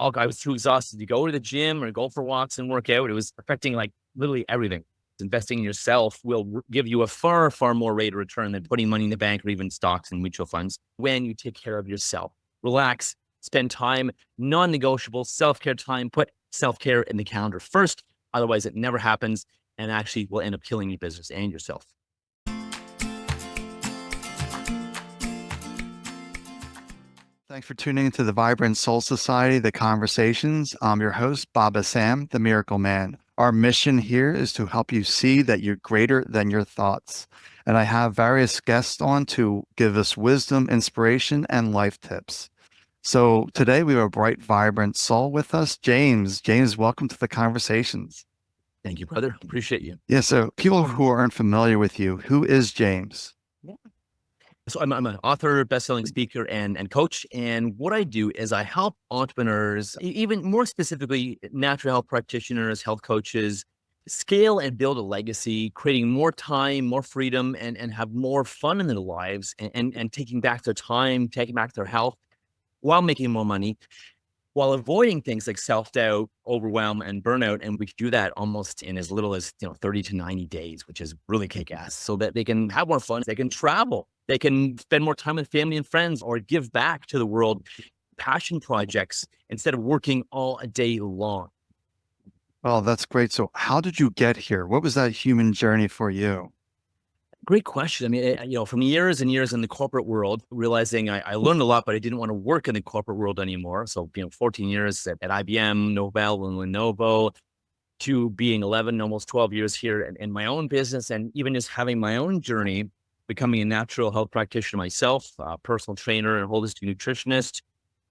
I was too exhausted to go to the gym or go for walks and work out. It was affecting like literally everything. Investing in yourself will give you a far, far more rate of return than putting money in the bank or even stocks and mutual funds when you take care of yourself. Relax, spend time, non-negotiable self-care time, put self-care in the calendar first. Otherwise, it never happens and actually will end up killing your business and yourself. Thanks for tuning into the Vibrant Soul Society, The Conversations. I'm your host, Baba Sam, the Miracle Man. Our mission here is to help you see that you're greater than your thoughts. And I have various guests on to give us wisdom, inspiration, and life tips. So today we have a bright, vibrant soul with us, James. James, welcome to the Conversations. Thank you, brother. Appreciate you. Yeah, so people who aren't familiar with you, who is James? So I'm an author, best-selling speaker, and coach. And what I do is I help entrepreneurs, even more specifically, natural health practitioners, health coaches, scale and build a legacy, creating more time, more freedom, and have more fun in their lives, and taking back their time, taking back their health while making more money, while avoiding things like self-doubt, overwhelm, and burnout. And we can do that almost in as little as 30 to 90 days, which is really kick-ass, so that they can have more fun, they can travel, they can spend more time with family and friends, or give back to the world, passion projects, instead of working all day long. Well, that's great. So how did you get here? What was that human journey for you? Great question. I mean, from years and years in the corporate world, realizing I learned a lot, but I didn't want to work in the corporate world anymore. So, 14 years at IBM, Novell, and Lenovo, to being 11, almost 12 years here in my own business, and even just having my own journey, becoming a natural health practitioner myself, a personal trainer and holistic nutritionist,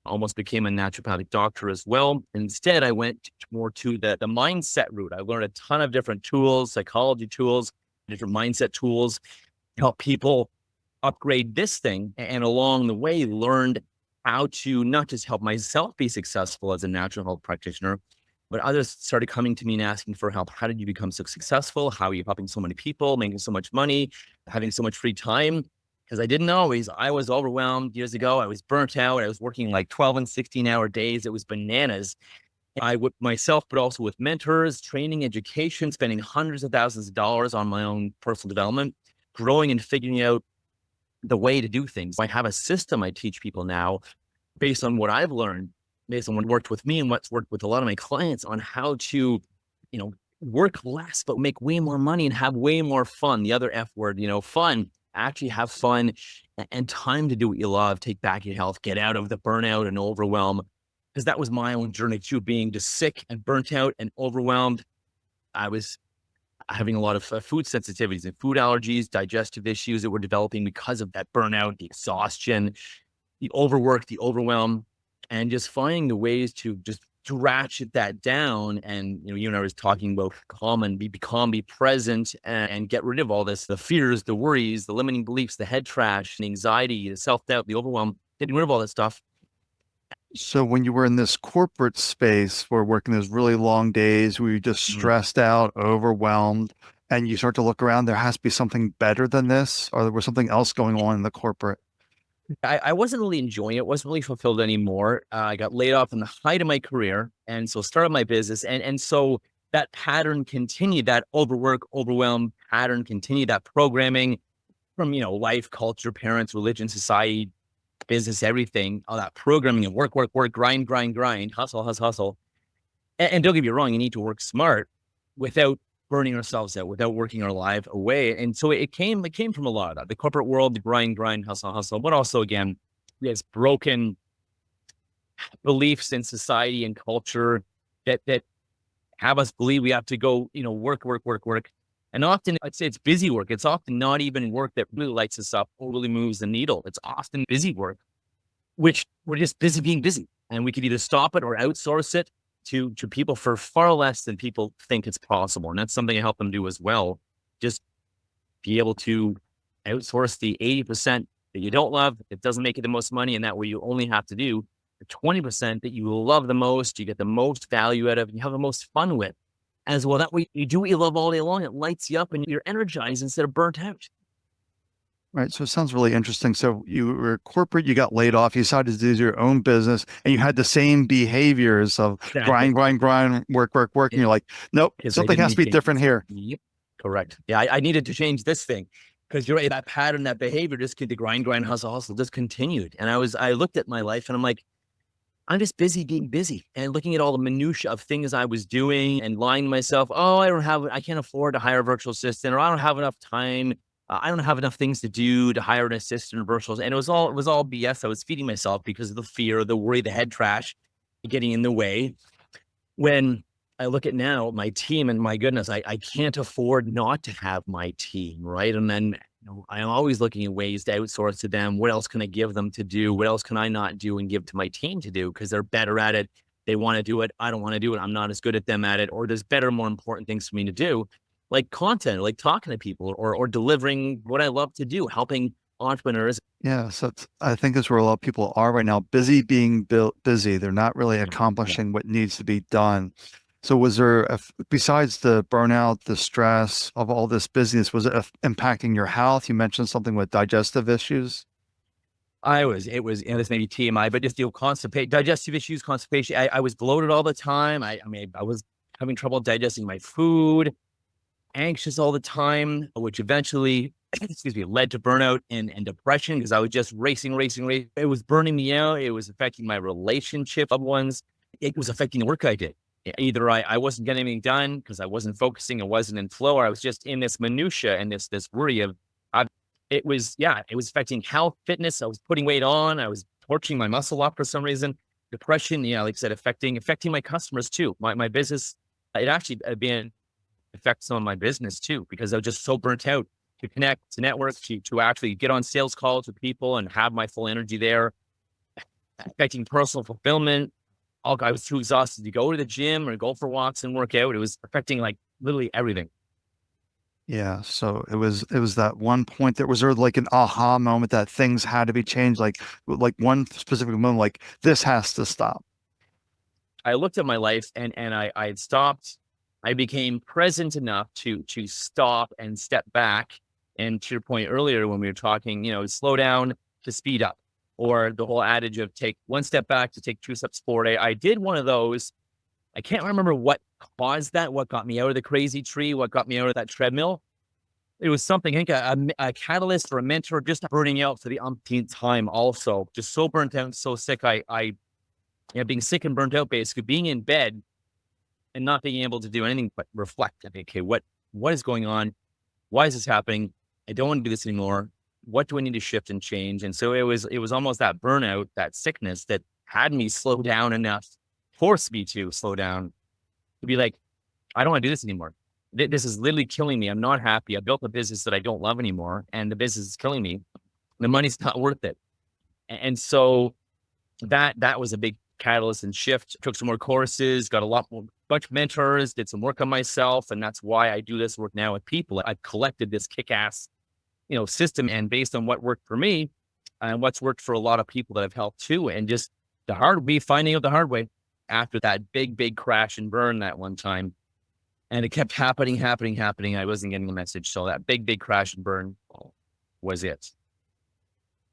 almost became a naturopathic doctor as well. Instead, I went more to the mindset route. I learned a ton of different tools, psychology tools, different mindset tools, help people upgrade this thing. And along the way, learned how to not just help myself be successful as a natural health practitioner, but others started coming to me and asking for help. How did you become so successful? How are you helping so many people, making so much money, having so much free time? Because I was overwhelmed years ago. I was burnt out. I was working like 12 and 16-hour days. It was bananas. I with myself, but also with mentors, training, education, spending hundreds of thousands of dollars on my own personal development, growing and figuring out the way to do things. I have a system I teach people now based on what I've learned, based on what worked with me and what's worked with a lot of my clients, on how to, work less, but make way more money and have way more fun. The other F word, fun, actually have fun and time to do what you love, take back your health, get out of the burnout and overwhelm. Because that was my own journey too, being just sick and burnt out and overwhelmed. I was having a lot of food sensitivities and food allergies, digestive issues that were developing because of that burnout, the exhaustion, the overwork, the overwhelm, and just finding the ways to just ratchet that down. And, you and I was talking about calm and be calm, be present, and get rid of all this, the fears, the worries, the limiting beliefs, the head trash, the anxiety, the self-doubt, the overwhelm, getting rid of all that stuff. So when you were in this corporate space where working those really long days, were you just stressed out, overwhelmed, and you start to look around, there has to be something better than this, or there was something else going on in the corporate? I wasn't really enjoying it, wasn't really fulfilled anymore. I got laid off in the height of my career, and so started my business. And so that pattern continued, that overwork, overwhelm pattern continued, that programming from, life, culture, parents, religion, society, business, everything, all that programming and work, work, work, grind, grind, grind, hustle, hustle, hustle. And don't get me wrong, you need to work smart without burning ourselves out, without working our life away. And so it came from a lot of that, the corporate world, the grind, grind, hustle, hustle, but also again, we have broken beliefs in society and culture that have us believe we have to go, work, work, work, work. And often I'd say it's busy work. It's often not even work that really lights us up or really moves the needle. It's often busy work, which we're just busy being busy. And we could either stop it or outsource it to people for far less than people think it's possible. And that's something I help them do as well. Just be able to outsource the 80% that you don't love, it doesn't make you the most money, and that way you only have to do the 20% that you love the most, you get the most value out of, and you have the most fun with as well. That way you do what you love all day long, it lights you up and you're energized instead of burnt out. Right. So it sounds really interesting. So you were corporate, you got laid off, you decided to do your own business, and you had the same behaviors of Exactly. grind, grind, grind, work, work, work. And you're like, nope, Because I something didn't has to make be different changes. here. Yep. Correct. Yeah, I needed to change this thing because you're right. That pattern, that behavior, the grind, grind, hustle, hustle, just continued. And I looked at my life and I'm like, I'm just busy being busy and looking at all the minutia of things I was doing and lying to myself. Oh, I can't afford to hire a virtual assistant, or I don't have enough time. I don't have enough things to do to hire an assistant or virtual. And it was all BS. I was feeding myself because of the fear, the worry, the head trash getting in the way. When I look at now my team, and my goodness, I can't afford not to have my team, right? And then I'm always looking at ways to outsource to them. What else can I give them to do? What else can I not do and give to my team to do? Because they're better at it. They want to do it. I don't want to do it. I'm not as good at them at it. Or there's better, more important things for me to do, like content, like talking to people, or delivering what I love to do, helping entrepreneurs. Yeah. So I think that's where a lot of people are right now, busy being busy. They're not really Yeah. accomplishing what needs to be done. So was there, besides the burnout, the stress of all this busyness, was it impacting your health? You mentioned something with digestive issues. It was, this may be TMI, but just, constipate, digestive issues, constipation. I was bloated all the time. I mean, I was having trouble digesting my food, anxious all the time, which eventually, excuse me, led to burnout and depression because I was just racing, racing, racing. It was burning me out. It was affecting my relationship, loved ones. It was affecting the work I did. Either I wasn't getting anything done because I wasn't focusing, I wasn't in flow, or I was just in this minutia and this worry of, it was, yeah, it was affecting health, fitness. I was putting weight on. I was torching my muscle up for some reason. Depression, yeah, like I said, affecting my customers too. My business, it actually been affect some of my business too, because I was just so burnt out to connect, to network, to actually get on sales calls with people and have my full energy there, affecting personal fulfillment. I was too exhausted to go to the gym or go for walks and work out. It was affecting like literally everything. Yeah, so it was that one point that was there like an aha moment that things had to be changed, like one specific moment, like this has to stop. I looked at my life and I had stopped. I became present enough to stop and step back. And to your point earlier, when we were talking, slow down to speed up, or the whole adage of take one step back to take two steps forward. I did one of those. I can't remember what caused that, what got me out of the crazy tree, what got me out of that treadmill. It was something, I think a catalyst or a mentor, just burning out for the umpteenth time. Also, just so burnt out, and so sick. Being sick and burnt out, basically being in bed and not being able to do anything but reflect. Okay, what is going on? Why is this happening? I don't want to do this anymore. What do I need to shift and change? And so it was almost that burnout, that sickness that had me slow down enough, forced me to slow down to be like, I don't want to do this anymore. This is literally killing me. I'm not happy. I built a business that I don't love anymore, and the business is killing me. The money's not worth it. And so that was a big catalyst and shift. Took some more courses, got a lot more, bunch of mentors, did some work on myself, and that's why I do this work now with people. I've collected this kick-ass, system, and based on what worked for me and what's worked for a lot of people that I've helped too, and just finding out the hard way after that big crash and burn that one time, and it kept happening, happening, happening. I wasn't getting the message, so that big crash and burn was it.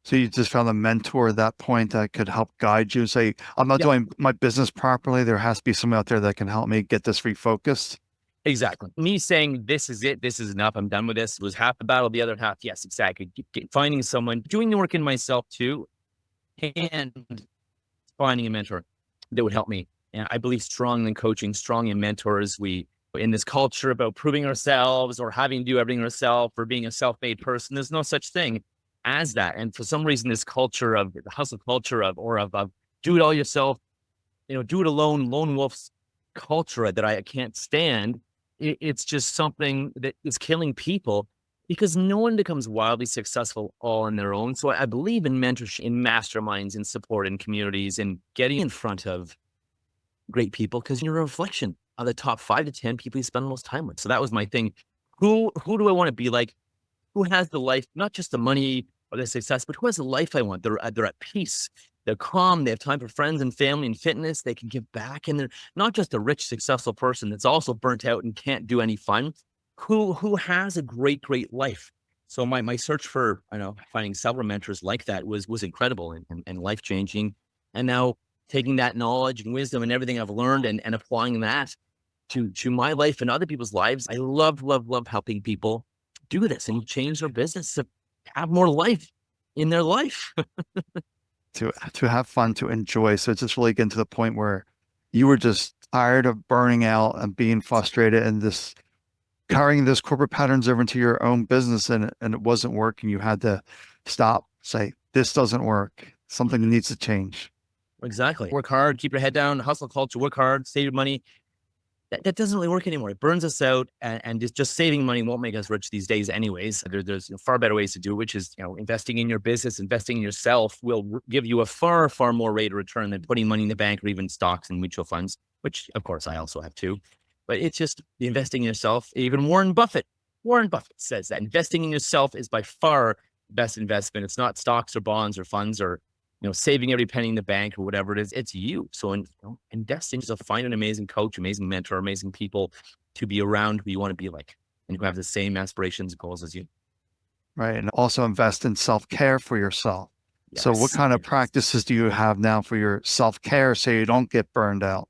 So you just found a mentor at that point that could help guide you, say, I'm not Yep. doing my business properly. There has to be someone out there that can help me get this refocused. Exactly. Me saying, this is it, this is enough, I'm done with this, was half the battle. The other half, yes, exactly. Finding someone, doing the work in myself too, and finding a mentor that would help me. And I believe strong in coaching, strong in mentors. We, in this culture about proving ourselves or having to do everything ourselves or being a self-made person, there's no such thing as that. And for some reason, this culture of the hustle culture of do it all yourself, do it alone, lone wolf's culture that I can't stand. It's just something that is killing people because no one becomes wildly successful all on their own. So I believe in mentorship, in masterminds, in support, in communities, and getting in front of great people because you're a reflection of the top 5 to 10 people you spend the most time with. So that was my thing. Who do I want to be like? Who has the life, not just the money or the success, but who has the life I want? They're at peace. They're calm. They have time for friends and family and fitness. They can give back, and they're not just a rich, successful person that's also burnt out and can't do any fun. Who has a great life? So my search for, finding several mentors like that was incredible and life changing. And now taking that knowledge and wisdom and everything I've learned and applying that to my life and other people's lives. I love helping people do this and change their business to have more life in their life. To have fun, to enjoy. So it's just really getting to the point where you were just tired of burning out and being frustrated and this carrying those corporate patterns over into your own business and it wasn't working. You had to stop, say, this doesn't work. Something needs to change. Exactly. Work hard, keep your head down, hustle culture, work hard, save your money. That doesn't really work anymore. It burns us out, and just saving money won't make us rich these days anyways. There's far better ways to do it, which is, investing in your business, investing in yourself will give you a far more rate of return than putting money in the bank or even stocks and mutual funds, which of course I also have too. But it's just investing in yourself. Even Warren Buffett says that investing in yourself is by far the best investment. It's not stocks or bonds or funds or saving every penny in the bank or whatever it is. It's you. So invest in yourself, find an amazing coach, amazing mentor, amazing people to be around who you want to be like and who have the same aspirations and goals as you. Right. And also invest in self-care for yourself. So what Yes. kind of practices do you have now for your self-care so you don't get burned out?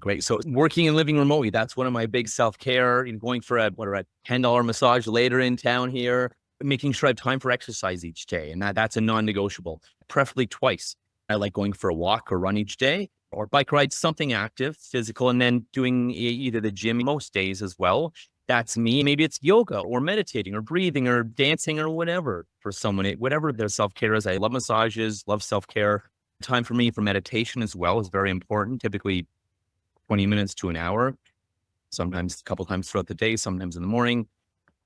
Great. So working and living remotely, that's one of my big self-care, going for a $10 massage later in town here, making sure I have time for exercise each day. And that's a non-negotiable, preferably twice. I like going for a walk or run each day or bike ride, something active, physical, and then doing either the gym most days as well. That's me. Maybe it's yoga or meditating or breathing or dancing or whatever for someone, whatever their self-care is. I love massages, love self-care. Time for me for meditation as well is very important. Typically 20 minutes to an hour, sometimes a couple times throughout the day, sometimes in the morning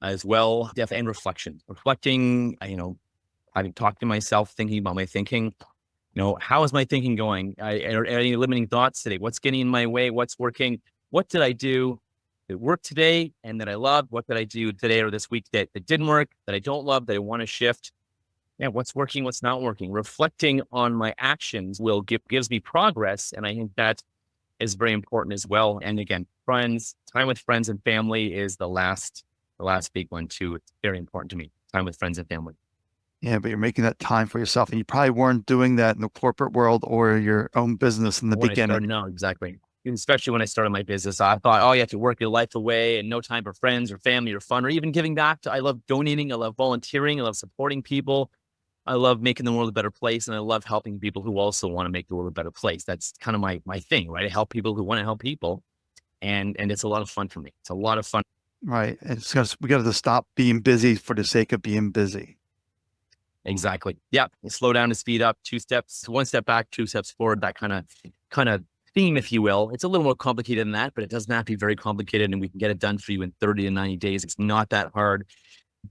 as well. And reflecting, having talked to myself, thinking about my thinking, how is my thinking going? Are any limiting thoughts today? What's getting in my way? What's working? What did I do that worked today and that I loved? What did I do today or this week that didn't work, that I don't love, that I want to shift? Yeah, what's working, what's not working? Reflecting on my actions gives me progress. And I think that is very important as well. And again, time with friends and family is the last big one too. It's very important to me. Time with friends and family. Yeah, but you're making that time for yourself. And you probably weren't doing that in the corporate world or your own business in the When I beginning. started, no, exactly. And especially when I started my business, I thought, oh, you have to work your life away and no time for friends or family or fun or even giving back. I love donating. I love volunteering. I love supporting people. I love making the world a better place. And I love helping people who also want to make the world a better place. That's kind of my thing, right? I help people who want to help people. And it's a lot of fun for me. It's a lot of fun. Right. We got to stop being busy for the sake of being busy. Exactly. Yeah. You slow down to speed up, one step back, two steps forward, that kind of theme, if you will. It's a little more complicated than that, but it doesn't have to be very complicated and we can get it done for you in 30 to 90 days. It's not that hard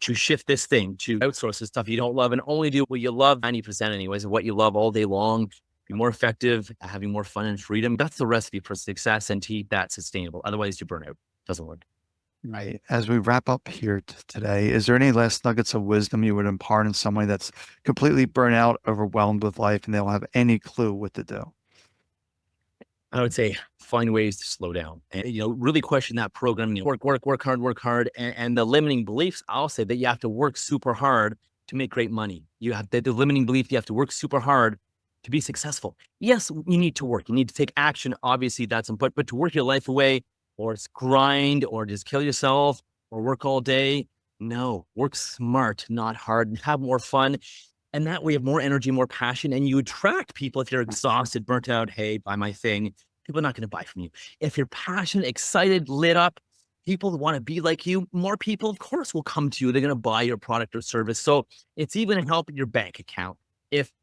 to shift this thing, to outsource the stuff you don't love and only do what you love 90% anyways of what you love all day long, be more effective, having more fun and freedom. That's the recipe for success and to keep that sustainable. Otherwise you burn out. Doesn't work. Right. As we wrap up here today, is there any last nuggets of wisdom you would impart on somebody that's completely burnt out, overwhelmed with life, and they don't have any clue what to do? I would say find ways to slow down and, really question that program. Work hard. And the limiting beliefs, I'll say that you have to work super hard to make great money. You have the limiting belief, you have to work super hard to be successful. Yes, you need to work. You need to take action. Obviously, that's important, but to work your life away or grind or just kill yourself or work all day. No, work smart, not hard, and have more fun. And that way you have more energy, more passion, and you attract people. If you're exhausted, burnt out, hey, buy my thing, people are not going to buy from you. If you're passionate, excited, lit up, people want to be like you, more people, of course, will come to you. They're going to buy your product or service. So it's even helping your bank account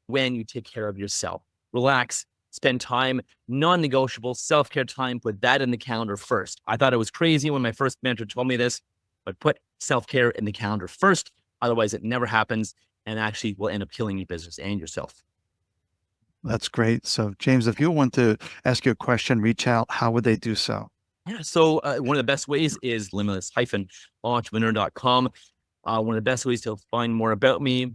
when you take care of yourself. Relax, spend time, non-negotiable, self-care time, put that in the calendar first. I thought it was crazy when my first mentor told me this, but put self-care in the calendar first. Otherwise, it never happens and actually will end up killing your business and yourself. That's great. So, James, if you want to ask you a question, reach out, how would they do so? Yeah. So one of the best ways is limitless-entrepreneur.com. One of the best ways to find more about me,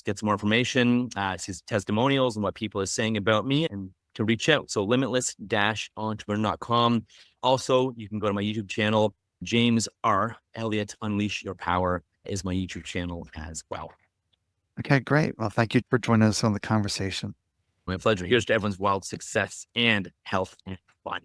get some more information, see testimonials and what people are saying about me and to reach out. So limitless-entrepreneur.com. Also, you can go to my YouTube channel, James R. Elliot, Unleash Your Power. is my YouTube channel as well. Okay, great. Well, thank you for joining us on the conversation. My pleasure. Here's to everyone's wild success and health and fun.